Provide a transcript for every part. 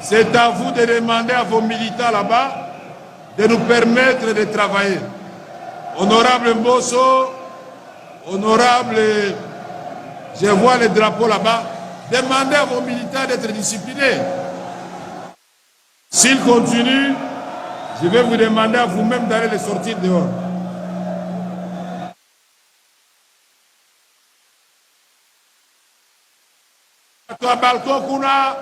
c'est à vous de demander à vos militants là-bas de nous permettre de travailler. Honorable Mbosso, honorable, je vois les drapeaux là-bas, demandez à vos militants d'être disciplinés. S'ils continuent, je vais vous demander à vous-même d'aller les sortir dehors. Toi balcon kuna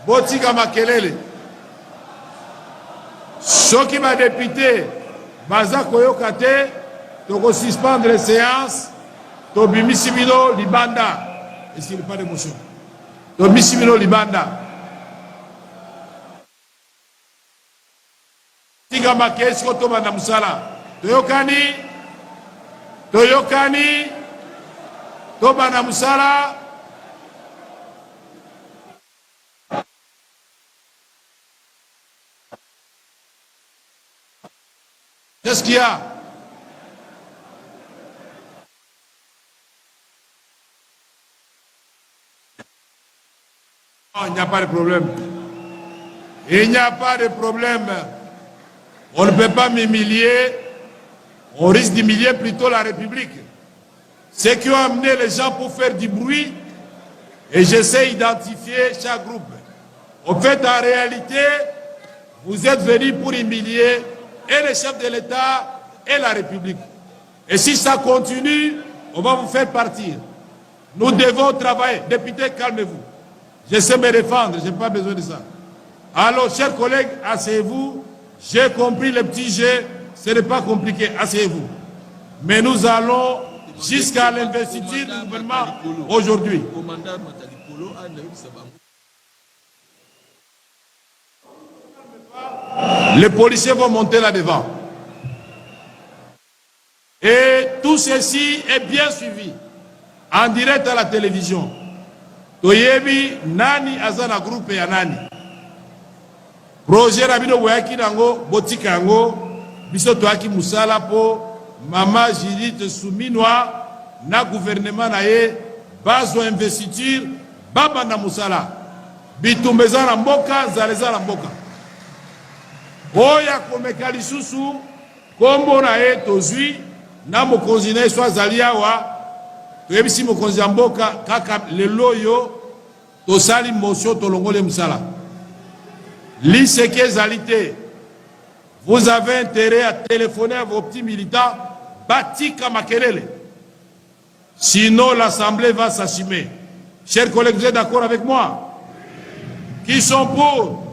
botika makelele. Soki ma député baza koyoka te toko suspendre les séances to bimisibino libanda. Est-ce qu'il n'y a pas d'émotion? To bimisibino libanda. Tika makesi ko to bana musala. Toyokani to bana musala. Qu'est-ce qu'il y a? Non, il n'y a pas de problème. Il n'y a pas de problème. On ne peut pas m'humilier. On risque d'humilier plutôt la République. Ceux qui ont amené les gens pour faire du bruit, et j'essaie d'identifier chaque groupe. En fait, en réalité, vous êtes venus pour humilier et le chef de l'État et la République. Et si ça continue, on va vous faire partir. Nous devons travailler. Député, calmez-vous. Je sais me défendre, je n'ai pas besoin de ça. Alors, chers collègues, asseyez-vous. J'ai compris le petit jeu, ce n'est pas compliqué, asseyez-vous. Mais nous allons jusqu'à l'investiture du gouvernement aujourd'hui. Les policiers vont monter là-devant. Et tout ceci est bien suivi en direct à la télévision. Toyebi nani azana groupe ya nani. Projet Rabino Wayaki nango botika yango biso toaki musala po Mama Judith Suminwa na gouvernement na ye bazo investiture baba na musala bitumbeza na mboka zaleza na mboka. Oya komeka lisusu kombo na ye tozwi na mokonzi na ye so azali awa toyebisi mokonzi ya mboka kaka lelo yo tosali motion tolongole musala liseke ezali te. Vous avez intérêt à téléphoner à vos petits militants batika makelele, sinon l'Assemblée va s'assumer. Chers collègues, vous êtes d'accord avec moi? Qui sont pour?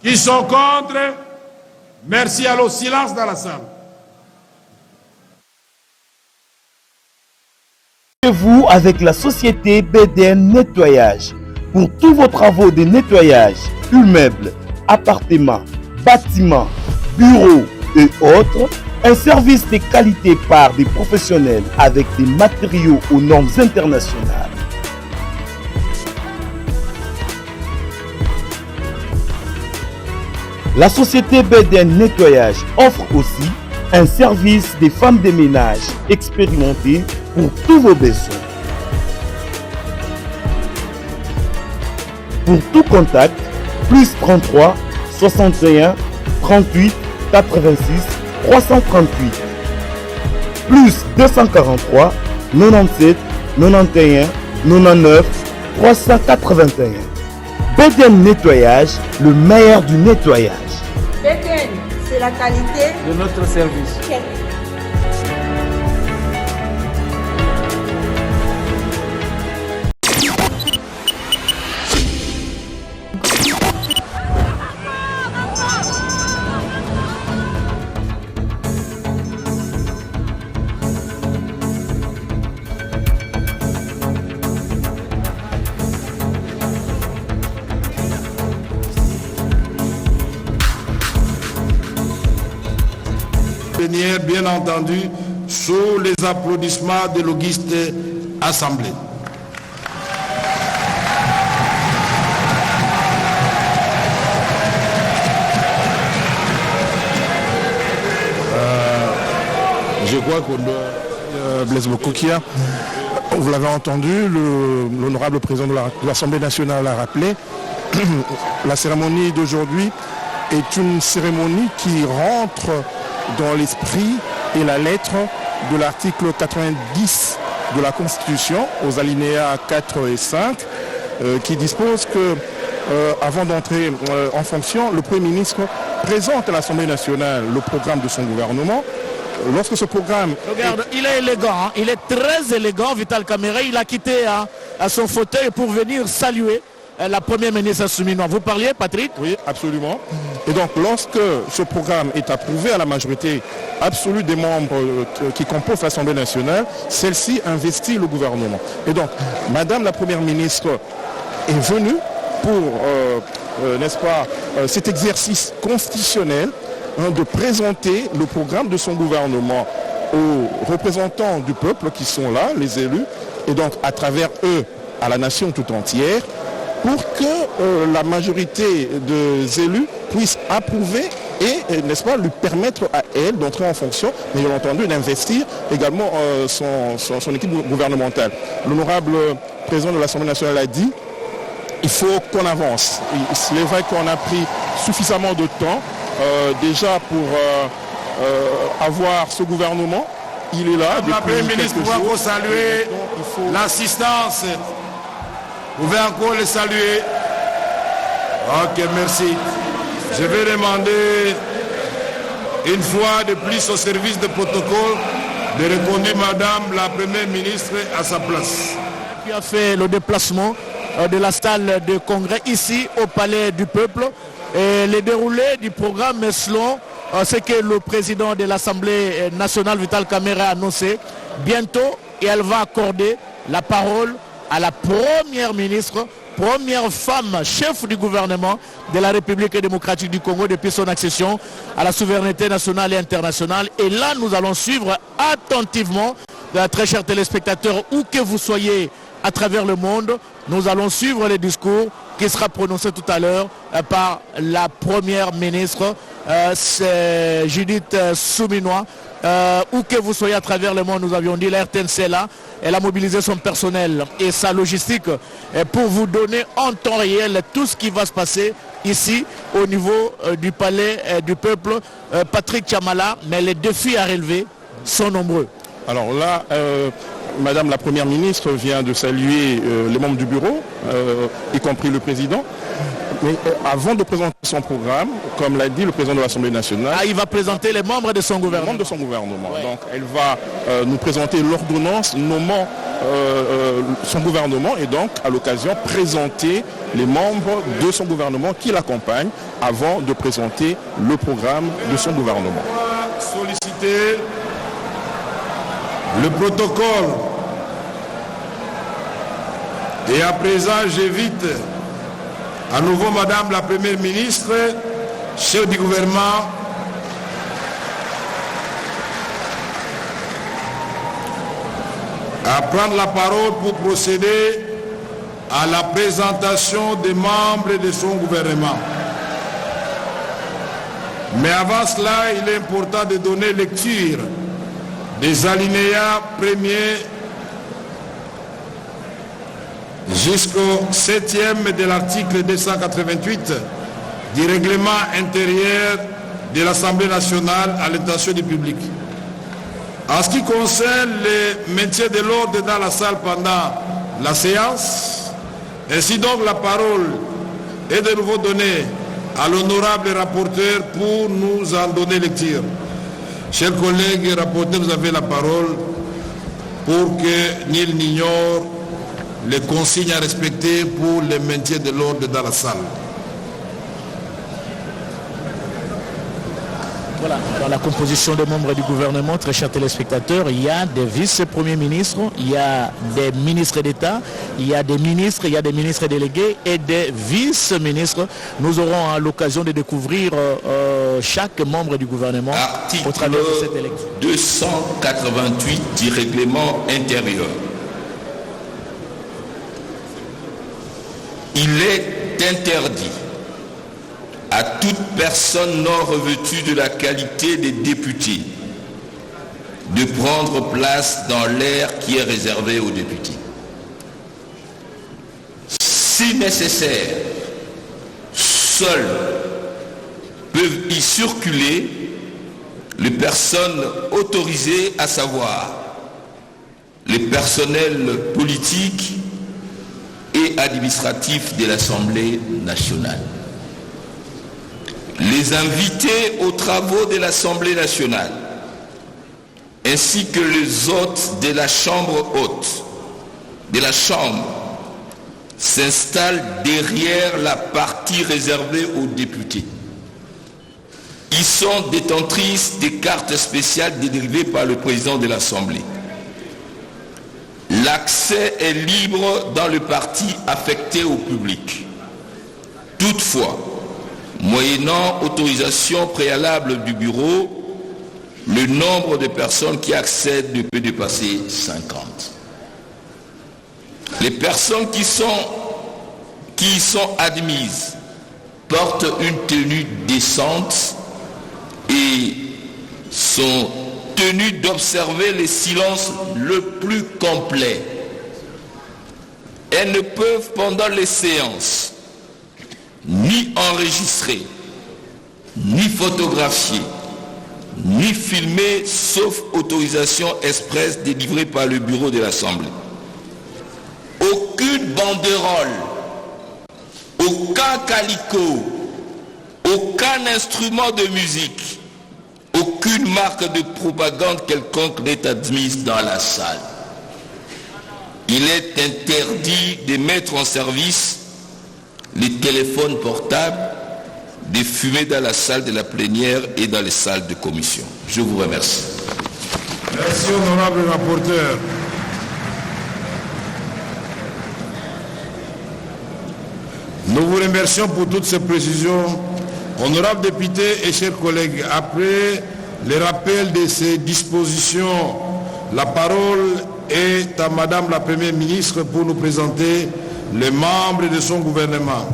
Qui sont contre? Merci. Alors, silence dans la salle. Vous avec la société BDN Nettoyage pour tous vos travaux de nettoyage, immeubles, appartements, bâtiments, bureaux et autres, un service de qualité par des professionnels avec des matériaux aux normes internationales. La société BDN Nettoyage offre aussi un service des femmes de ménage expérimentées pour tous vos besoins. Pour tout contact, plus 33 61 38 86 338, plus 243 97 91 99 381. BDN Nettoyage, le meilleur du nettoyage. BDN, c'est la qualité de notre service. Bien entendu, sous les applaudissements de l'auguste assemblée. Je crois qu'on doit... Blaise Bokokia, vous l'avez entendu, l'honorable président de l'Assemblée nationale l'a rappelé, la cérémonie d'aujourd'hui est une cérémonie qui rentre dans l'esprit et la lettre de l'article 90 de la Constitution, aux alinéas 4 et 5, qui dispose que, avant d'entrer en fonction, le Premier ministre présente à l'Assemblée nationale le programme de son gouvernement. Lorsque ce programme... Regarde, il est élégant, hein? Il est très élégant, Vital Kamerhe. Il a quitté à son fauteuil pour venir saluer la première ministre souminoise. Vous parliez, Patrick? Oui, absolument. Et donc, lorsque ce programme est approuvé à la majorité absolue des membres qui composent l'Assemblée nationale, celle-ci investit le gouvernement. Et donc, Madame la Première ministre est venue pour, n'est-ce pas, cet exercice constitutionnel de présenter le programme de son gouvernement aux représentants du peuple qui sont là, les élus, et donc à travers eux, à la nation tout entière, pour que la majorité des élus puisse approuver et, n'est-ce pas, lui permettre à elle d'entrer en fonction, mais bien entendu d'investir également son équipe gouvernementale. L'honorable président de l'Assemblée nationale a dit, il faut qu'on avance. Il est vrai qu'on a pris suffisamment de temps déjà pour avoir ce gouvernement. Il est là. La Première ministre, pour saluer l'assistance. Vous pouvez encore le saluer. Ok, merci. Je vais demander une fois de plus au service de protocole de reconduire Madame la Première ministre à sa place. Qui a fait le déplacement de la salle de congrès ici au Palais du Peuple. Et le déroulé du programme est selon ce que le président de l'Assemblée nationale, Vital Kamerhe, a annoncé. Bientôt, et elle va accorder la parole à la première ministre, première femme chef du gouvernement de la République démocratique du Congo depuis son accession à la souveraineté nationale et internationale. Et là, nous allons suivre attentivement, très chers téléspectateurs, où que vous soyez à travers le monde, nous allons suivre le discours qui sera prononcé tout à l'heure par la première ministre, c'est Judith Souminois. Où que vous soyez à travers le monde, nous avions dit, la RTNC est là, elle a mobilisé son personnel et sa logistique pour vous donner en temps réel tout ce qui va se passer ici au niveau du Palais du Peuple. Patrick Chamala, mais les défis à relever sont nombreux. Alors là, Madame la Première ministre vient de saluer les membres du bureau, y compris le président. Mais avant de présenter son programme, comme l'a dit le président de l'Assemblée nationale... il va présenter les membres de son gouvernement. Les membres de son gouvernement. Ouais. Donc elle va nous présenter l'ordonnance nommant son gouvernement et donc à l'occasion présenter les membres de son gouvernement qui l'accompagnent avant de présenter le programme de son gouvernement. Solliciter le protocole. Et à présent, j'invite à nouveau Madame la Première ministre, chef du gouvernement, à prendre la parole pour procéder à la présentation des membres de son gouvernement. Mais avant cela, il est important de donner lecture des alinéas premiers jusqu'au 7e de l'article 288 du règlement intérieur de l'Assemblée nationale à l'intention du public. En ce qui concerne le maintien de l'ordre dans la salle pendant la séance, ainsi donc la parole est de nouveau donnée à l'honorable rapporteur pour nous en donner lecture. Chers collègues et rapporteurs, vous avez la parole pour que nul n'ignore les consignes à respecter pour le maintien de l'ordre dans la salle. Voilà, dans la composition des membres du gouvernement, très chers téléspectateurs, il y a des vice-premiers ministres, il y a des ministres d'État, il y a des ministres, il y a des ministres délégués et des vice-ministres. Nous aurons l'occasion de découvrir chaque membre du gouvernement au travers de cette élection. 288 du règlement intérieur. Il est interdit à toute personne non revêtue de la qualité des députés de prendre place dans l'aire qui est réservé aux députés. Si nécessaire, seuls peuvent y circuler les personnes autorisées, à savoir les personnels politiques et administratifs de l'Assemblée nationale. Les invités aux travaux de l'Assemblée nationale, ainsi que les hôtes de la chambre haute, de la chambre, s'installent derrière la partie réservée aux députés. Ils sont détentrices des cartes spéciales délivrées par le président de l'Assemblée. L'accès est libre dans le parti affecté au public. Toutefois, moyennant autorisation préalable du bureau, le nombre de personnes qui accèdent ne peut dépasser 50. Les personnes qui y sont admises portent une tenue décente et sont tenues d'observer le silence le plus complet. Elles ne peuvent pendant les séances ni enregistrer, ni photographier, ni filmer, sauf autorisation expresse délivrée par le bureau de l'Assemblée. Aucune banderole, aucun calicot, aucun instrument de musique, aucune marque de propagande quelconque n'est admise dans la salle. Il est interdit de mettre en service les téléphones portables, de fumer dans la salle de la plénière et dans les salles de commission. Je vous remercie. Merci, honorable rapporteur. Nous vous remercions pour toutes ces précisions. Honorables députés et chers collègues, après le rappel de ces dispositions, la parole est à Madame la Première ministre pour nous présenter les membres de son gouvernement.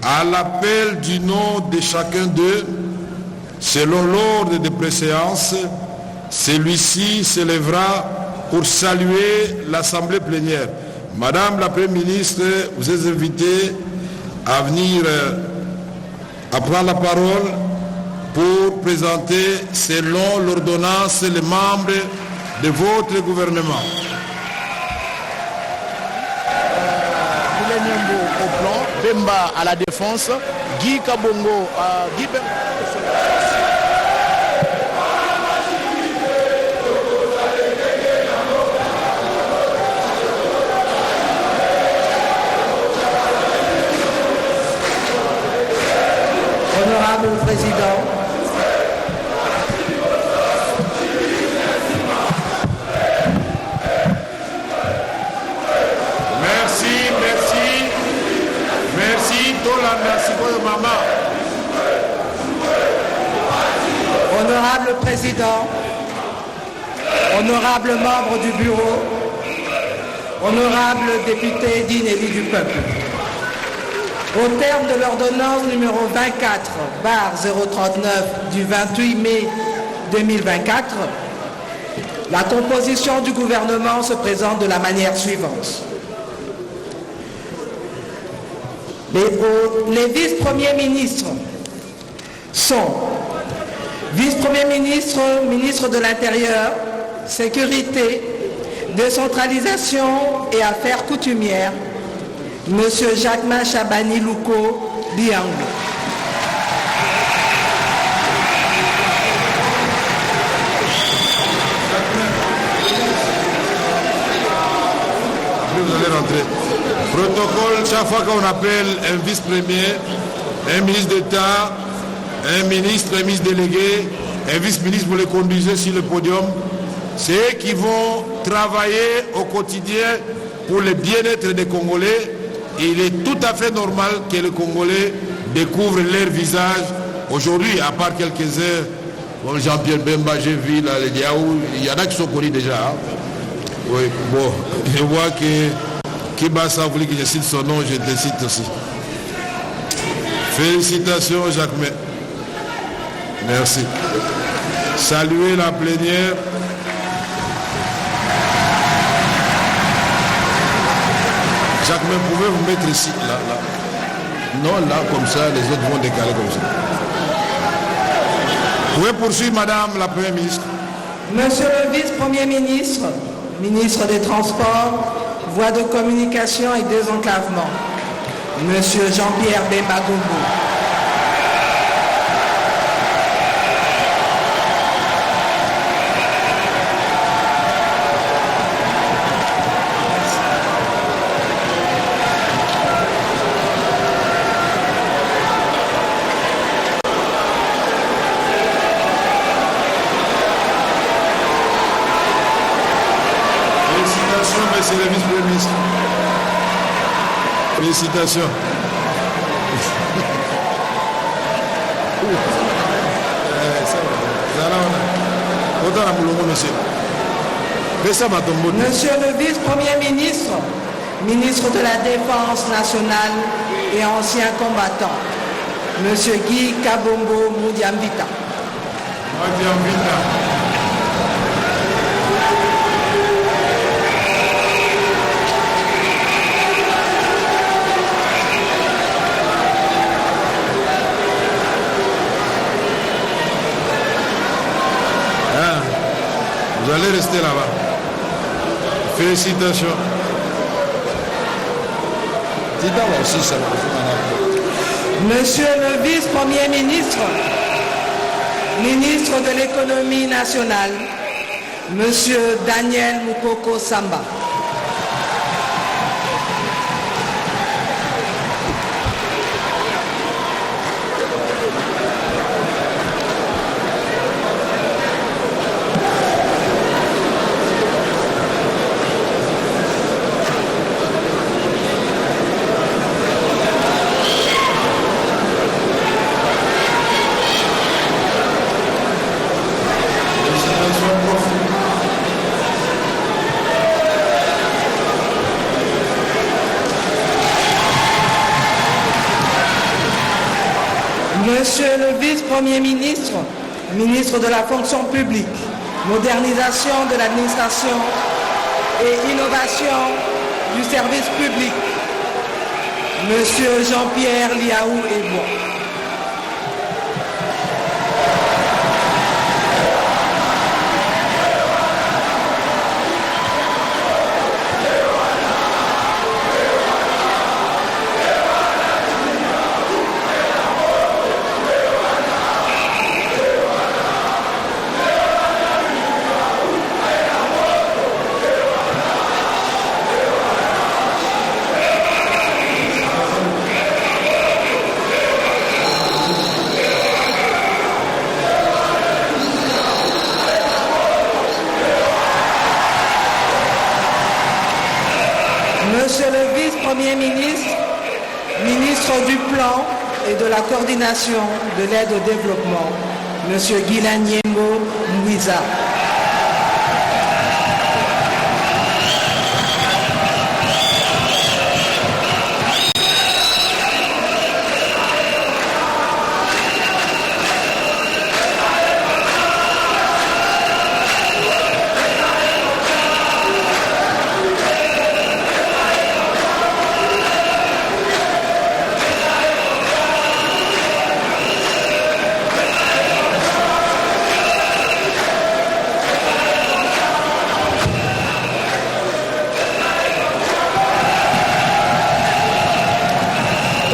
À l'appel du nom de chacun d'eux, selon l'ordre de préséance, celui-ci s'élèvera pour saluer l'Assemblée plénière. Madame la Première ministre, vous êtes invitée à venir à prendre la parole pour présenter selon l'ordonnance les membres de votre gouvernement. Au plan, Bemba à la défense, Guy Kabongo à Guy Bemba. Honorable Président, merci, Tola, merci pour maman. Honorable Président, honorables membres du bureau, honorables députés dignes élus du peuple. Au terme de l'ordonnance numéro 24/039 du 28 mai 2024, la composition du gouvernement se présente de la manière suivante. Les vice-premiers ministres sont vice-premier ministre, ministre de l'Intérieur, Sécurité, Décentralisation et Affaires coutumières, Monsieur Jacquemin Chabani Louko Biangou. Vous allez rentrer. Protocole, chaque fois qu'on appelle un vice-premier, un ministre d'État, un ministre délégué, un vice-ministre, vous les conduisez sur le podium. C'est eux qui vont travailler au quotidien pour le bien-être des Congolais. Il est tout à fait normal que les Congolais découvrent leur visage. Aujourd'hui, à part quelques heures, comme Jean-Pierre Bemba, j'ai vu là, les Diaou, il y en a qui sont connus déjà. Hein? Oui, bon, je vois que Kibassa voulait que je cite son nom, je te cite aussi. Félicitations, Jacquemin. Merci. Saluez la plénière. Jacques, mais pouvez-vous mettre ici, là, là? Non, là, comme ça, les autres vont décaler comme ça. Vous pouvez poursuivre, Madame la Première ministre. Monsieur le vice-premier ministre, ministre des Transports, voies de communication et désenclavement, Monsieur Jean-Pierre Bemba Gombo. Monsieur le vice-premier ministre. Félicitations. Monsieur le vice-premier ministre, ministre de la Défense nationale et ancien combattant, Monsieur Guy Kabombo Moudiambita. Vous allez rester là-bas. Félicitations. Monsieur le vice-premier ministre, ministre de l'économie nationale, Monsieur Daniel Mukoko Samba. Monsieur le vice-premier ministre, ministre de la fonction publique, modernisation de l'administration et innovation du service public, Monsieur Jean-Pierre Liaou Ebois. Monsieur le vice-premier ministre, ministre du Plan et de la coordination de l'aide au développement, Monsieur Guilain Nyembo Mouiza.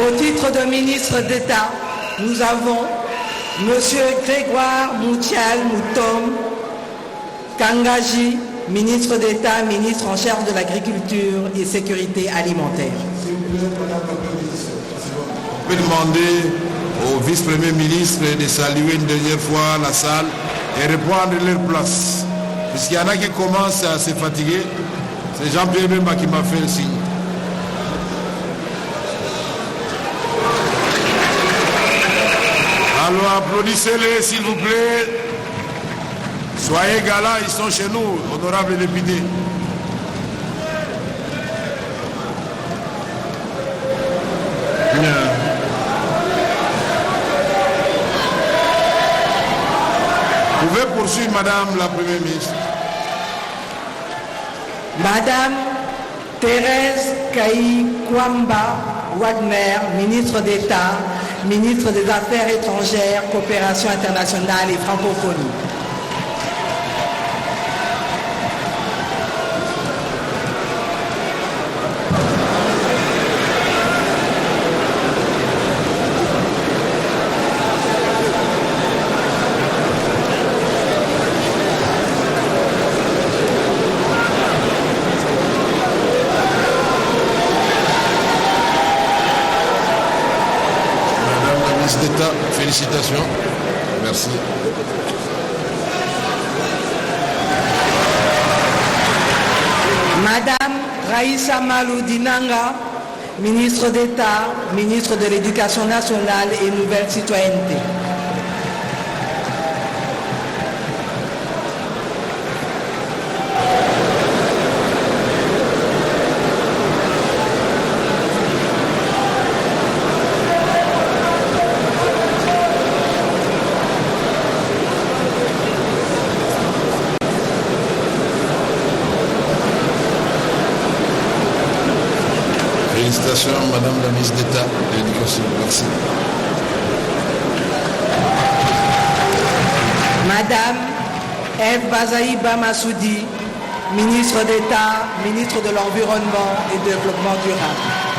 Au titre de ministre d'État, nous avons Monsieur Grégoire Moutial Moutom Kangaji, ministre d'État, ministre en charge de l'agriculture et sécurité alimentaire. Je peux demander au vice-premier ministre de saluer une dernière fois la salle et reprendre leur place. Puisqu'il y en a qui commencent à se fatiguer, c'est Jean-Pierre Bemba qui m'a fait le signe. Alors applaudissez-les s'il vous plaît. Soyez galants, ils sont chez nous, honorables députés. Vous pouvez poursuivre, Madame la Première ministre. Madame Thérèse Kayi-Kwamba Wagner, ministre d'État, ministre des Affaires étrangères, coopération internationale et francophonie. d'État, félicitations. Merci. Madame Raïssa Maloudinanga, ministre d'État, ministre de l'Éducation nationale et Nouvelle Citoyenneté. Félicitations, Madame la ministre d'État de l'Éducation. Merci. Madame Eve Bazaïba Massoudi, ministre d'État, ministre de l'Environnement et du Développement durable.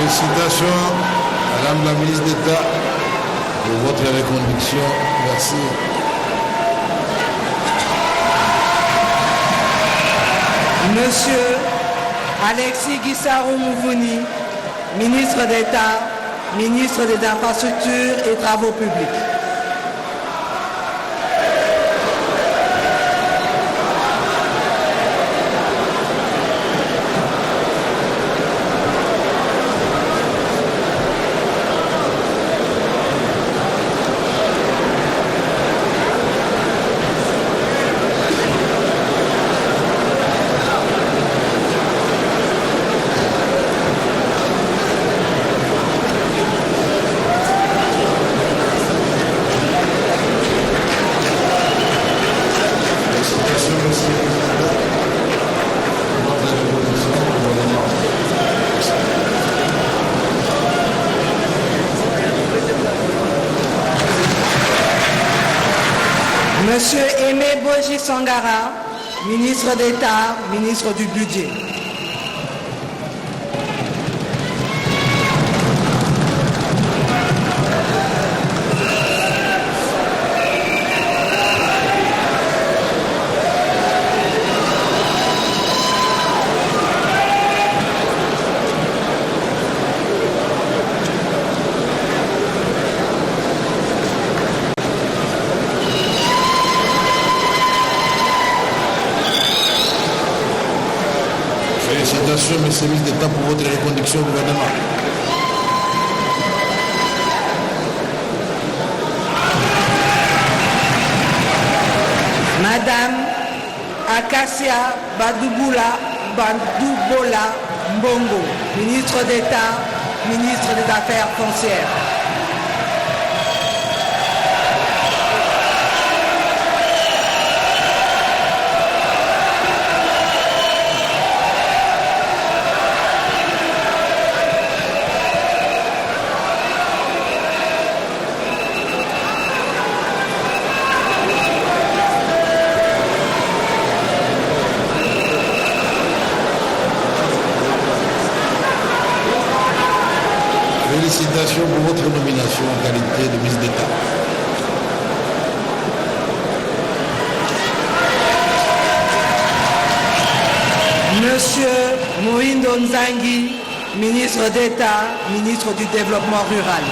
Félicitations, Madame la ministre d'État, pour votre reconduction. Merci. Monsieur Alexis Guissaro Mouvouni, ministre d'État, ministre des Infrastructures et Travaux publics. Monsieur Aimé Boji Sangara, ministre d'État, ministre du Budget. Félicitations, mes services d'État, pour votre reconduction au gouvernement. Madame Akasia Badouboula Mbongo, ministre d'État, ministre des Affaires foncières. Félicitations pour votre nomination en qualité de ministre d'État. Monsieur Mohindo Nzangi, ministre d'État, ministre du Développement rural.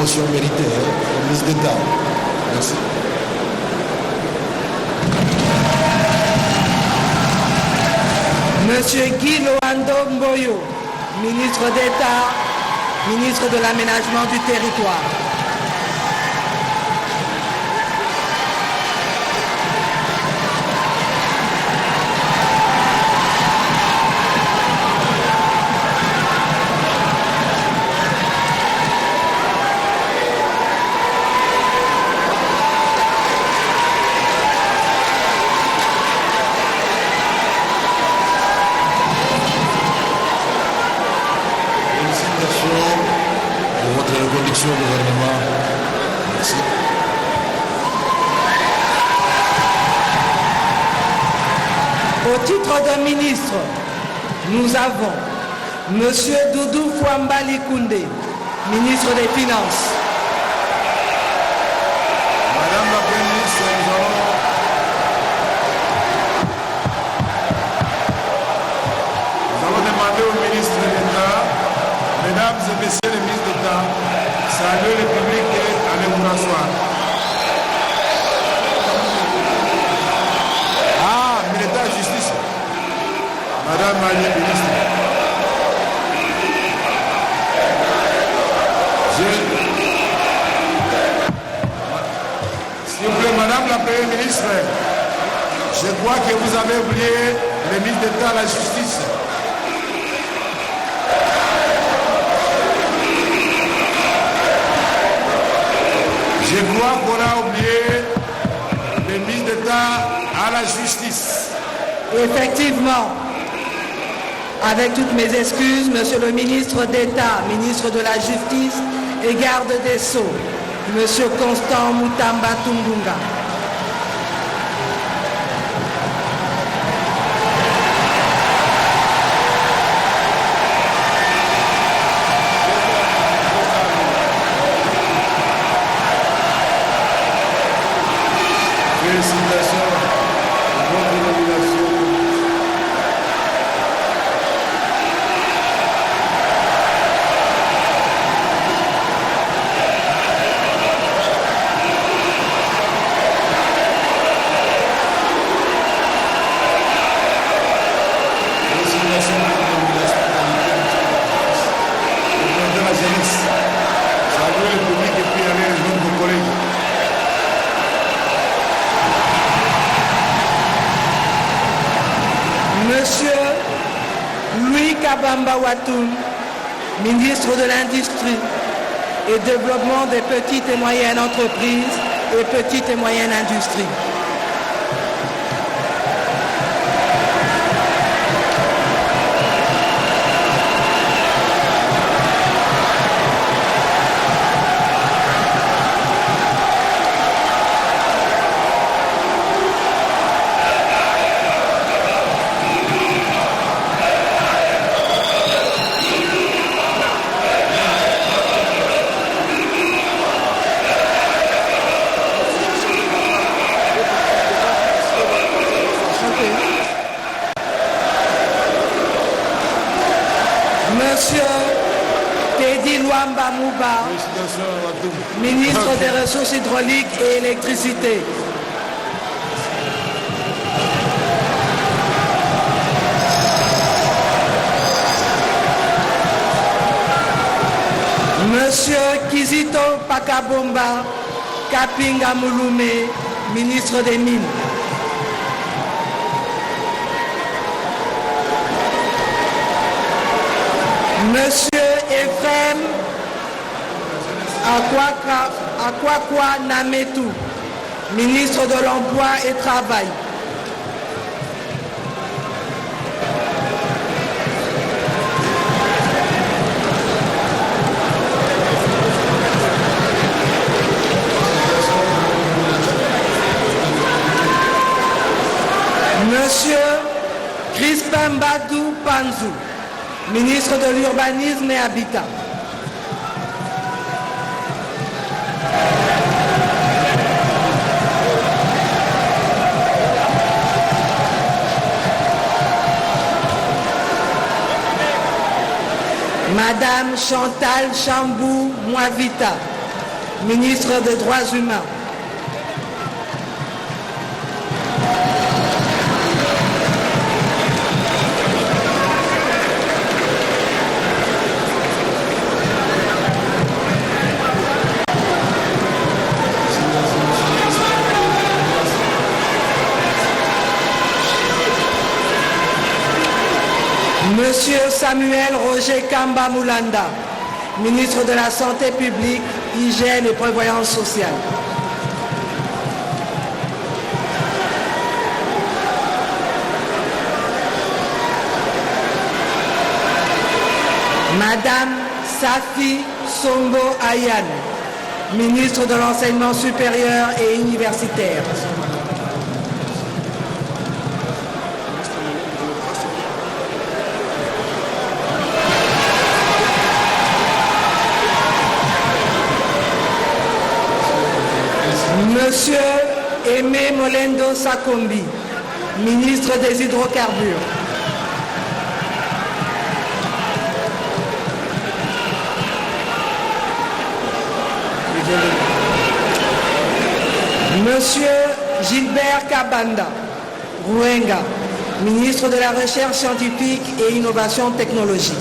mention méritée, hein, ministre d'État. Merci. Monsieur Guy Loando Mboyo, ministre d'État, ministre de l'Aménagement du Territoire. Au gouvernement. Merci. Au titre de ministre, nous avons Monsieur Doudou Fouambali Koundé, ministre des Finances. Madame la Première ministre, nous allons demander au ministre d'État, mesdames et messieurs les ministres d'État, saluer le public et allez vous rasseoir. Ah, ministre de la Justice. Madame la ministre. S'il vous plaît, Madame la Première ministre, je crois que vous avez oublié le ministre d'État à la Justice. Je crois qu'on a oublié le ministre d'État à la Justice. Effectivement, avec toutes mes excuses, Monsieur le ministre d'État, ministre de la Justice et garde des Sceaux, Monsieur Constant Moutamba Tumbunga. Félicitations pour votre nomination. Félicitations pour votre nomination de la jeunesse. Saluez le public et puis allez rejoindre vos collègues. Monsieur Louis Kabamba Watoun, ministre de l'Industrie et Développement des petites et moyennes entreprises et petites et moyennes industries. Monsieur Teddy Luamba Mouba, ministre des Ressources hydrauliques et électricité. Monsieur Kizito Pakabomba Kapinga Mouloumé, ministre des Mines. Monsieur Ephraim Akwakwa Nametou, ministre de l'Emploi et Travail. Monsieur Crispin Badou Panzou, ministre de l'Urbanisme et Habitat. Madame Chantal Chambou Moavita, ministre des Droits humains. Monsieur Samuel Roger Kamba Moulanda, ministre de la Santé publique, Hygiène et Prévoyance sociale. Madame Safi Sombo Ayan, ministre de l'Enseignement supérieur et universitaire. Monsieur Aimé Molendo Sakombi, ministre des Hydrocarbures. Monsieur Gilbert Kabanda, Rouenga, ministre de la Recherche scientifique et innovation technologique.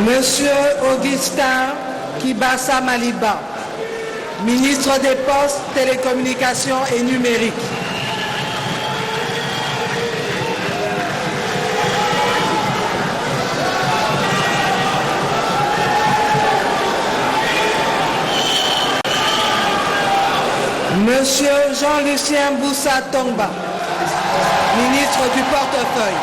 Monsieur Augustin Kibasa Maliba, ministre des Postes, Télécommunications et Numériques. Monsieur Jean-Lucien Boussa Tongba, ministre du Portefeuille.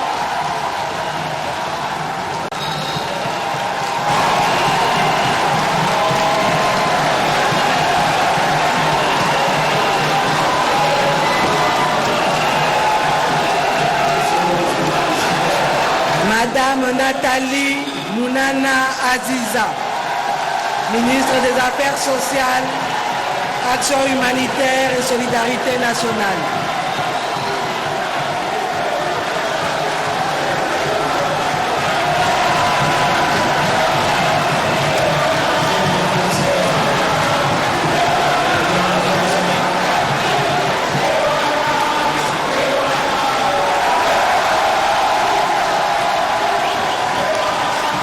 Madame Nathalie Mounana Aziza, ministre des Affaires sociales, Action humanitaire et solidarité nationale.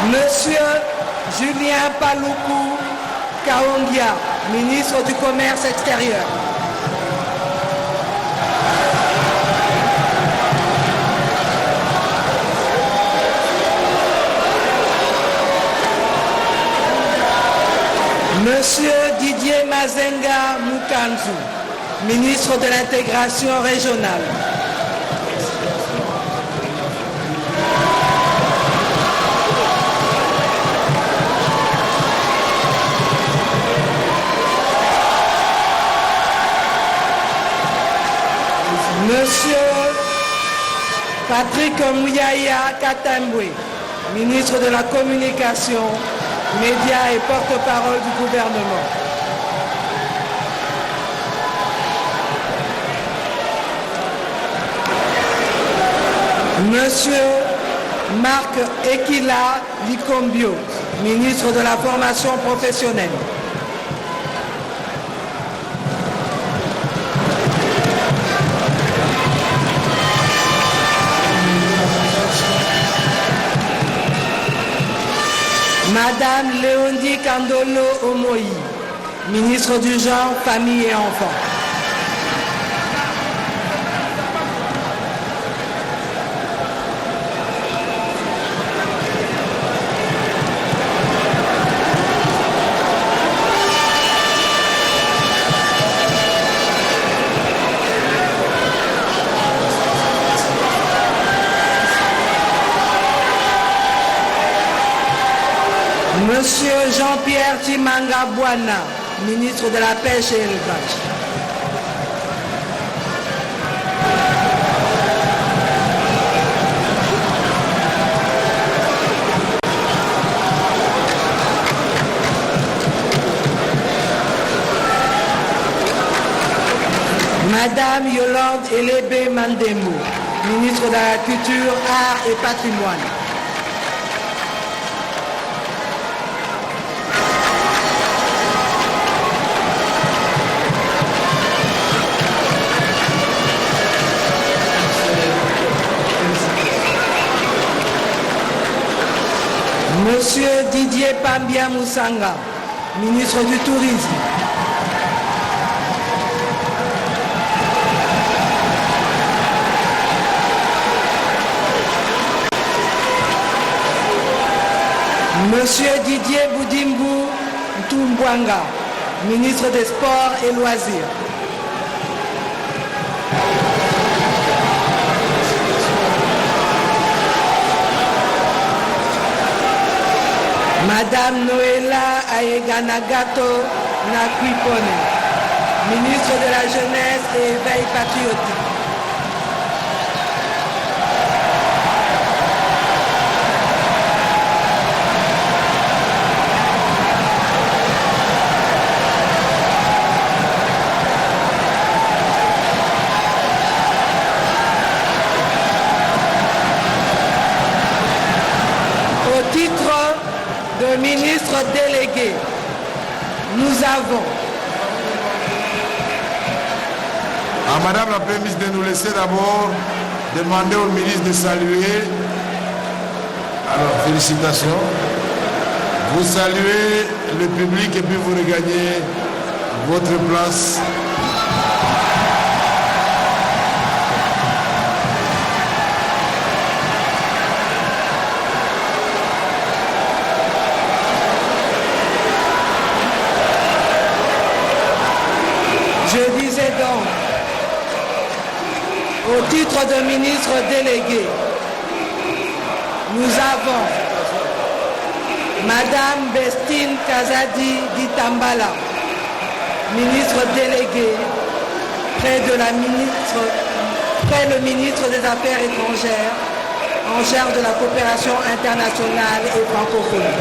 Monsieur Julien Paloukou Kaongia, ministre du Commerce extérieur. Monsieur Didier Mazenga Mukanzu, ministre de l'intégration régionale. Monsieur Patrick Mouyaya Katambwe, ministre de la Communication, Médias et porte-parole du gouvernement. Monsieur Marc Ekila Likombio, ministre de la Formation professionnelle. Madame Léonie Kandolo Omoï, ministre du Genre, Famille et Enfants. Monsieur Jean-Pierre Timanga Bouana, ministre de la Pêche et l'Élevage. Madame Yolande Elebe Mandembo, ministre de la Culture, Arts et Patrimoine. Monsieur Didier Pambia Moussanga, ministre du Tourisme. Monsieur Didier Boudimbu Mtumbwanga, ministre des Sports et Loisirs. Madame Noëlla Ayeganagato Nakwipone, ministre de la Jeunesse et Éveil patriotique. Au titre de ministre délégué, nous avons Madame la Première ministre de nous laisser d'abord demander au ministre de saluer. Alors, félicitations. Vous saluez le public et puis vous regagnez votre place. Je disais donc, au titre de ministre délégué, nous avons Madame Bestine Kazadi Ditambala, ministre délégué près le ministre des Affaires étrangères, en charge de la coopération internationale et francophone.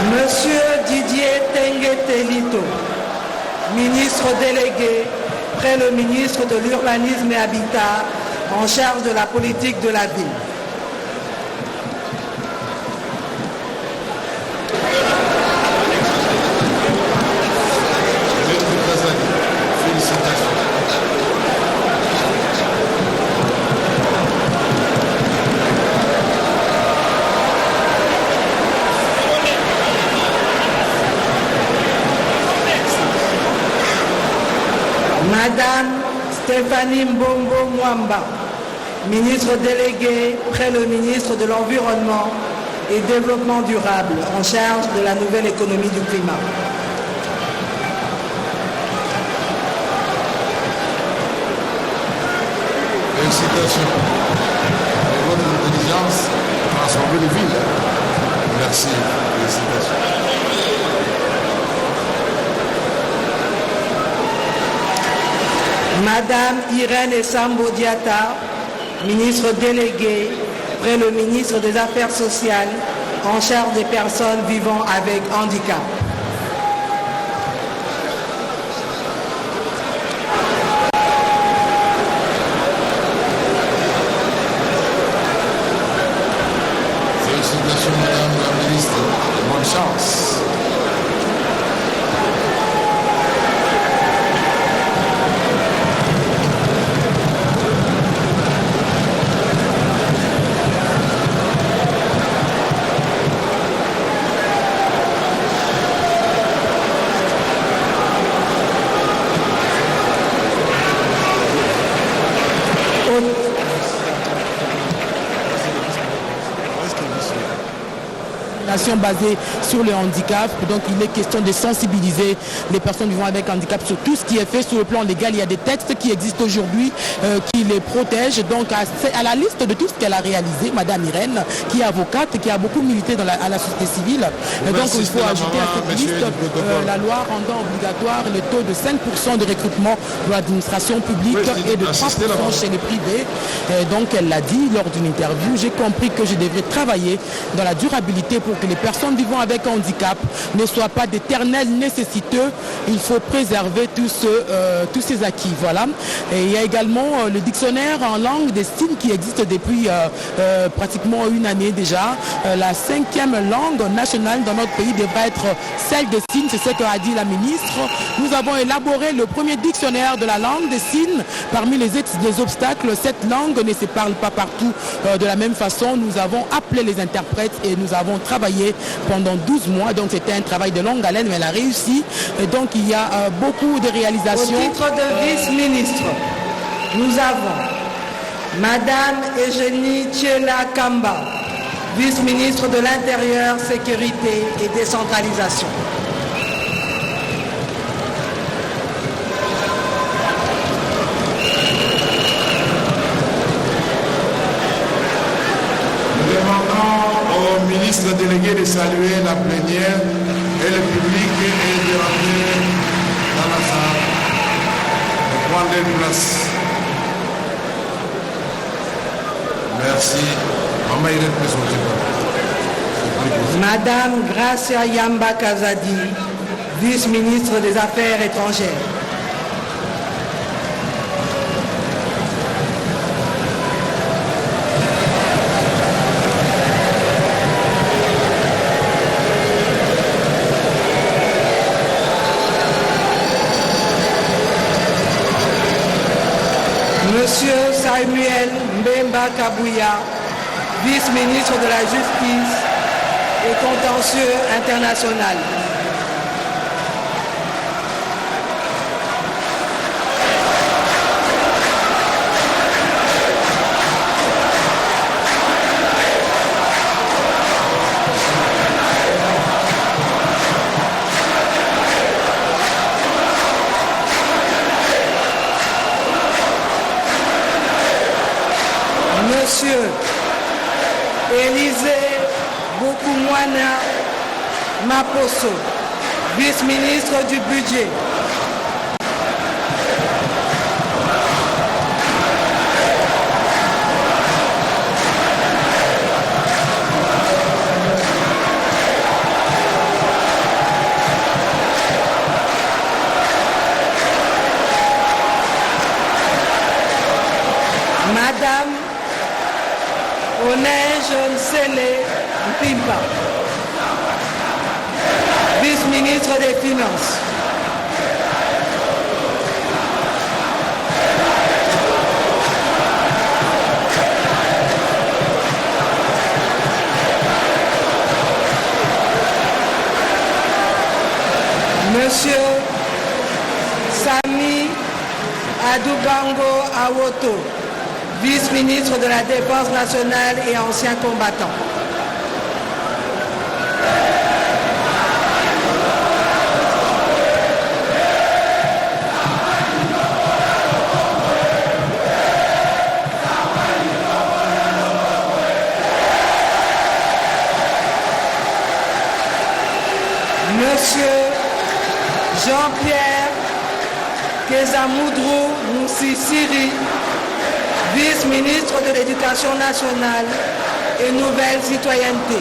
Monsieur Didier Tengue-Telito, ministre délégué près le ministre de l'Urbanisme et Habitat, en charge de la politique de la ville. Madame Stéphanie Mbongo Mwamba, ministre déléguée près le ministre de l'Environnement et Développement durable, en charge de la nouvelle économie du climat. Félicitations pour votre intelligence à transformer les villes. Merci. Félicitations. Madame Irène Essambo Diata, ministre déléguée près le ministre des Affaires sociales, en charge des personnes vivant avec handicap. Félicitations, Madame la Ministre. Bonne chance. formation basée sur le handicap. Donc il est question de sensibiliser les personnes vivant avec handicap sur tout ce qui est fait sur le plan légal. Il y a des textes qui existent aujourd'hui qui les protègent. Donc à la liste de tout ce qu'elle a réalisé, Madame Irène, qui est avocate, qui a beaucoup milité à la société civile. Et donc il faut ajouter à cette liste la loi rendant obligatoire le taux de 5% de recrutement de l'administration publique et de 3% chez les privés. Et donc elle l'a dit lors d'une interview, j'ai compris que je devrais travailler dans la durabilité pour que les personnes vivant avec handicap ne soient pas d'éternels nécessiteux. Il faut préserver tous ces acquis. Voilà. Et il y a également le dictionnaire en langue des signes qui existe depuis pratiquement une année déjà. La 5e langue nationale dans notre pays devrait être celle des signes, c'est ce qu'a dit la ministre. Nous avons élaboré le premier dictionnaire de la langue des signes. Parmi les obstacles, cette langue ne se parle pas partout de la même façon. Nous avons appelé les interprètes et nous avons travaillé pendant 12 mois. Donc c'était un travail de longue haleine, mais elle a réussi. Et donc il y a beaucoup de réalisations. Au titre de vice-ministre, nous avons Madame Eugénie Tchela Kamba, vice-ministre de l'Intérieur, Sécurité et Décentralisation. Nous demandons au ministre délégué de saluer la plénière et le public et de rentrer dans la salle et prendre place. Merci. Maman Irène, Madame Gracia Yamba Kazadi, vice-ministre des Affaires étrangères. Monsieur Samuel Mbemba Kabouya, vice-ministre de la Justice et contentieux international. Monsieur Élisée Bokoumwana Maposo, vice-ministre du Budget. Madame Oneige Nsele Mpimpa, vice-ministre des Finances. Monsieur Sami Adoubango Awoto, vice-ministre de la Défense nationale et ancien combattant. Monsieur Jean-Pierre Kezamoudrou Moussi Siri, vice-ministre de l'Éducation nationale et nouvelle citoyenneté.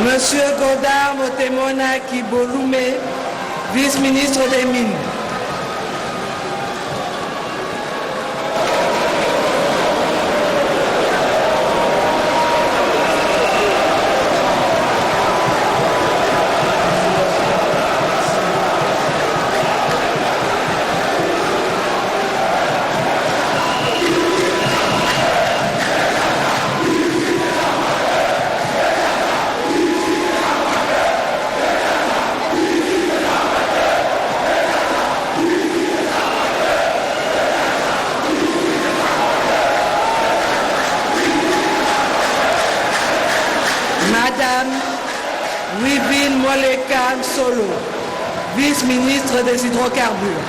Monsieur Godard Motemona Kiboloume, vice-ministre des Mines. Moleka Solo, vice-ministre des hydrocarbures.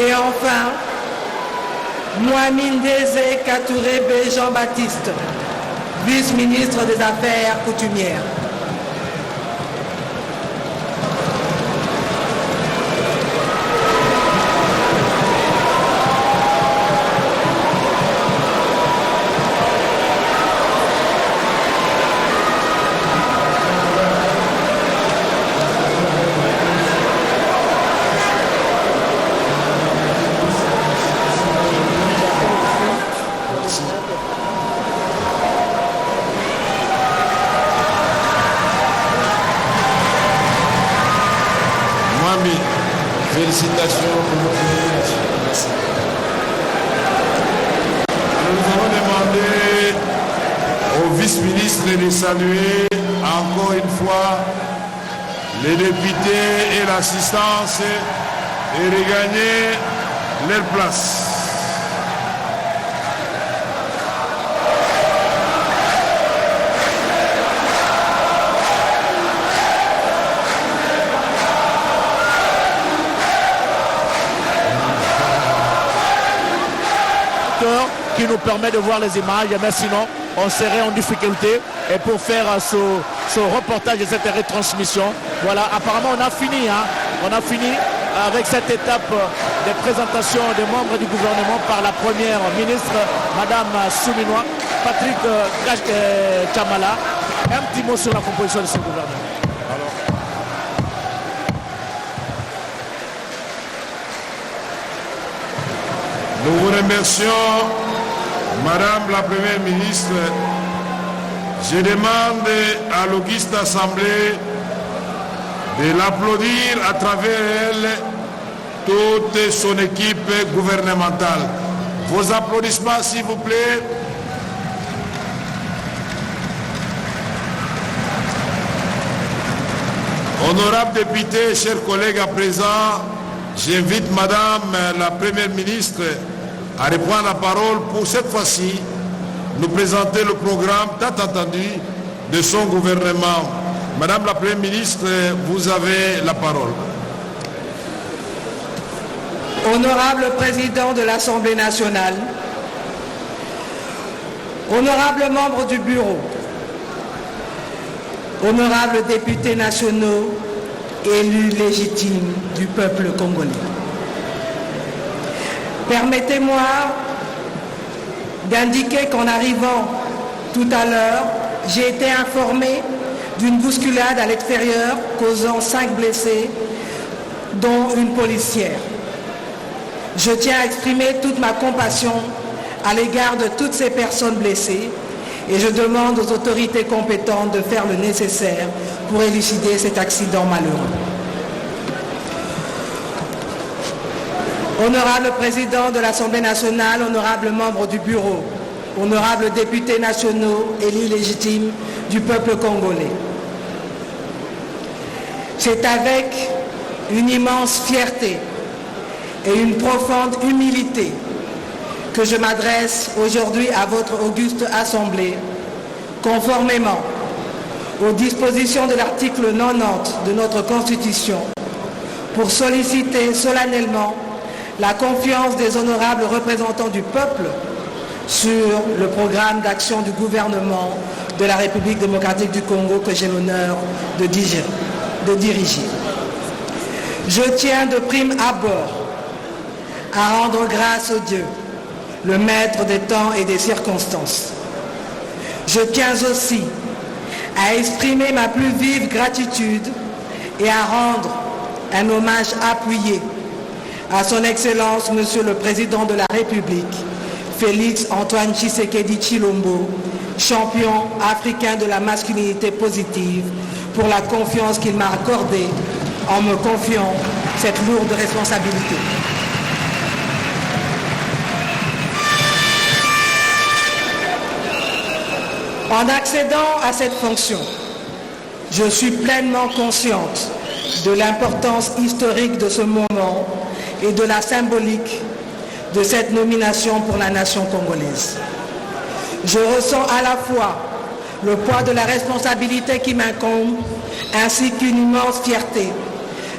Et enfin, Mohamed Ndeze Katouré Jean-Baptiste, vice-ministre des Affaires coutumières. Félicitations pour votre nomination. Merci. Nous allons demander au vice-ministre de saluer encore une fois les députés et l'assistance et regagner leur place. Qui nous permet de voir les images, mais sinon on serait en difficulté. Et pour faire ce reportage et cette retransmission, voilà, apparemment on a fini avec cette étape des présentations des membres du gouvernement par la première ministre, Madame Souminois, Patrick Chamala. Un petit mot sur la composition de ce gouvernement. Nous vous remercions, Madame la Première ministre. Je demande à l'Auguste Assemblée de l'applaudir à travers elle toute son équipe gouvernementale. Vos applaudissements, s'il vous plaît. Honorables députés, chers collègues, à présent, j'invite Madame la Première ministre à reprendre la parole pour cette fois-ci nous présenter le programme tant attendu de son gouvernement. Madame la Première ministre, vous avez la parole. Honorable président de l'Assemblée nationale, honorables membres du bureau, honorables députés nationaux, élus légitimes du peuple congolais. Permettez-moi d'indiquer qu'en arrivant tout à l'heure, j'ai été informé d'une bousculade à l'extérieur causant 5 blessés, dont une policière. Je tiens à exprimer toute ma compassion à l'égard de toutes ces personnes blessées et je demande aux autorités compétentes de faire le nécessaire pour élucider cet accident malheureux. Honorable président de l'Assemblée nationale, honorables membres du bureau, honorables députés nationaux, élus légitimes du peuple congolais. C'est avec une immense fierté et une profonde humilité que je m'adresse aujourd'hui à votre auguste Assemblée, conformément aux dispositions de l'article 90 de notre Constitution, pour solliciter solennellement la confiance des honorables représentants du peuple sur le programme d'action du gouvernement de la République démocratique du Congo que j'ai l'honneur de diriger. Je tiens de prime abord à rendre grâce au Dieu, le maître des temps et des circonstances. Je tiens aussi à exprimer ma plus vive gratitude et à rendre un hommage appuyé à son Excellence, Monsieur le Président de la République, Félix Antoine Tshisekedi Tshilombo, champion africain de la masculinité positive, pour la confiance qu'il m'a accordée en me confiant cette lourde responsabilité. En accédant à cette fonction, je suis pleinement consciente de l'importance historique de ce moment et de la symbolique de cette nomination pour la nation congolaise. Je ressens à la fois le poids de la responsabilité qui m'incombe, ainsi qu'une immense fierté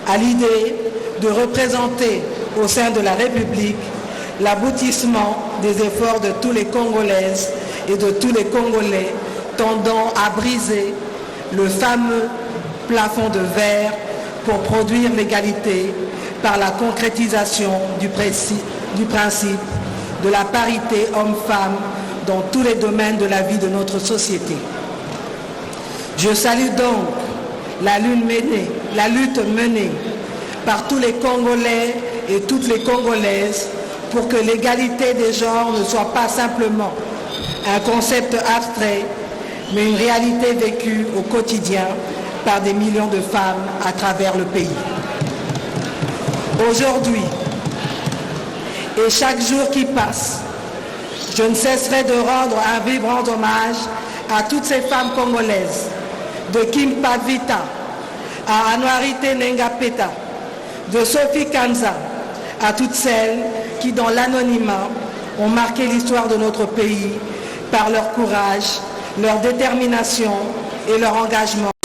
à l'idée de représenter au sein de la République l'aboutissement des efforts de tous les Congolaises et de tous les Congolais tendant à briser le fameux plafond de verre pour produire l'égalité par la concrétisation du principe de la parité homme-femme dans tous les domaines de la vie de notre société. Je salue donc la lutte menée par tous les Congolais et toutes les Congolaises pour que l'égalité des genres ne soit pas simplement un concept abstrait, mais une réalité vécue au quotidien par des millions de femmes à travers le pays. Aujourd'hui, et chaque jour qui passe, je ne cesserai de rendre un vibrant hommage à toutes ces femmes congolaises, de Kim Pavita à Anouarité Nengapeta, de Sophie Kanza à toutes celles qui, dans l'anonymat, ont marqué l'histoire de notre pays par leur courage, leur détermination et leur engagement.